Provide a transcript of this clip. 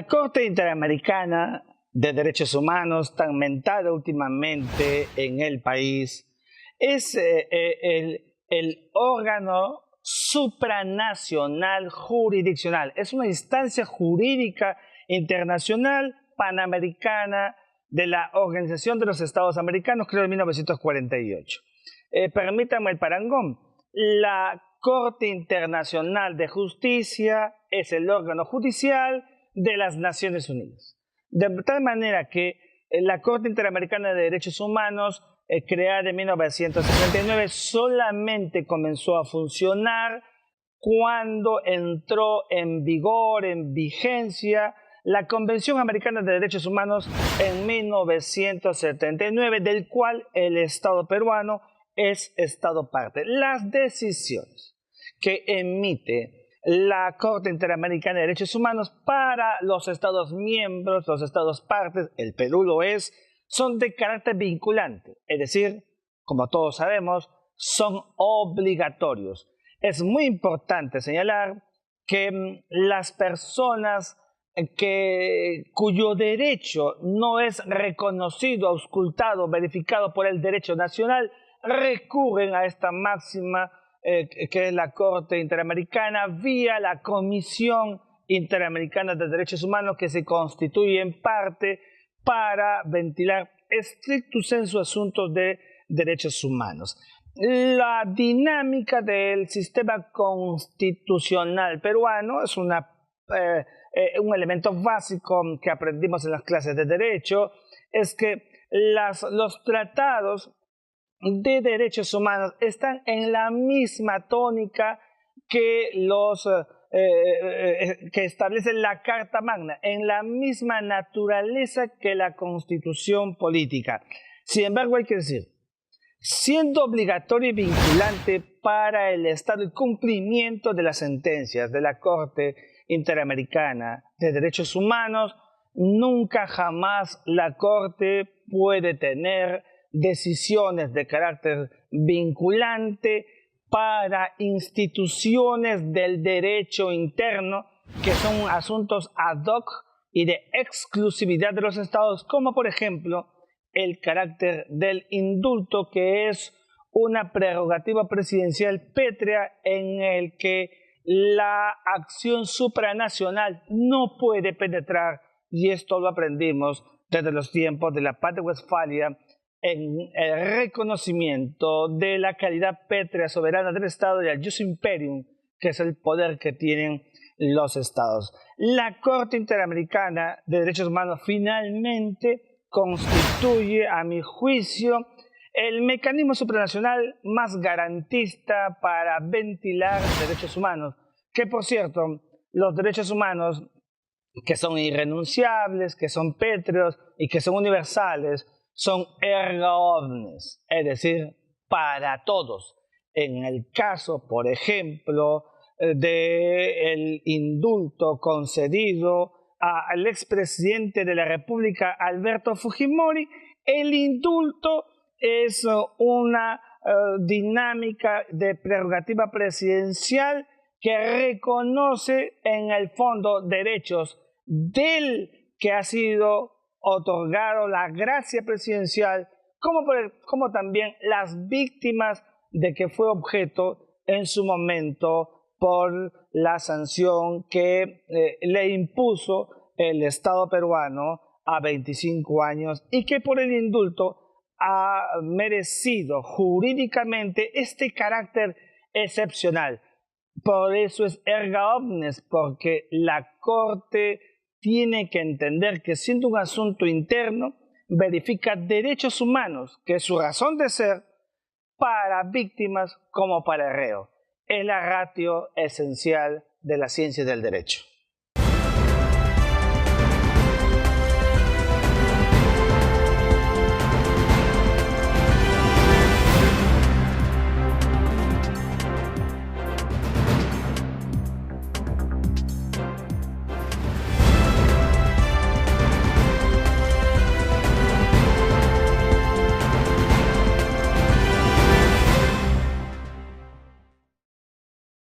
La Corte Interamericana de Derechos Humanos, tan mentada últimamente en el país, es el órgano supranacional jurisdiccional. Es una instancia jurídica internacional panamericana de la Organización de los Estados Americanos, creo de 1948. Permítanme el parangón. La Corte Internacional de Justicia es el órgano judicial de las Naciones Unidas. De tal manera que la Corte Interamericana de Derechos Humanos, creada en 1969, solamente comenzó a funcionar cuando entró en vigor, en vigencia, la Convención Americana de Derechos Humanos en 1979, del cual el Estado peruano es Estado parte. Las decisiones que emite la Corte Interamericana de Derechos Humanos para los Estados miembros, los Estados partes, el Perú lo es, son de carácter vinculante, es decir, como todos sabemos, son obligatorios. Es muy importante señalar que las personas cuyo derecho no es reconocido, auscultado, verificado por el derecho nacional, recurren a esta máxima que es la Corte Interamericana vía la Comisión Interamericana de Derechos Humanos, que se constituye en parte para ventilar estricto sensu asuntos de derechos humanos. La dinámica del sistema constitucional peruano es un elemento básico que aprendimos en las clases de derecho, es que los tratados de derechos humanos están en la misma tónica que que establece la Carta Magna, en la misma naturaleza que la Constitución política. Sin embargo, hay que decir, siendo obligatorio y vinculante para el Estado el cumplimiento de las sentencias de la Corte Interamericana de Derechos Humanos, nunca jamás la Corte puede tener decisiones de carácter vinculante para instituciones del derecho interno, que son asuntos ad hoc y de exclusividad de los estados, como por ejemplo el carácter del indulto, que es una prerrogativa presidencial pétrea en el que la acción supranacional no puede penetrar, y esto lo aprendimos desde los tiempos de la Paz de Westfalia, en el reconocimiento de la calidad pétrea soberana del Estado y al jus imperium, que es el poder que tienen los Estados. La Corte Interamericana de Derechos Humanos finalmente constituye, a mi juicio, el mecanismo supranacional más garantista para ventilar derechos humanos, que por cierto, los derechos humanos que son irrenunciables, que son pétreos y que son universales, son erga omnes, es decir, para todos. En el caso, por ejemplo, del indulto concedido al expresidente de la República, Alberto Fujimori, el indulto es una dinámica de prerrogativa presidencial que reconoce en el fondo derechos del que ha sido otorgado la gracia presidencial, como también las víctimas de que fue objeto en su momento por la sanción que le impuso el Estado peruano a 25 años y que por el indulto ha merecido jurídicamente este carácter excepcional. Por eso es erga omnes, porque la Corte tiene que entender que siendo un asunto interno, verifica derechos humanos, que es su razón de ser, para víctimas como para el reo. Es la ratio esencial de la ciencia del derecho.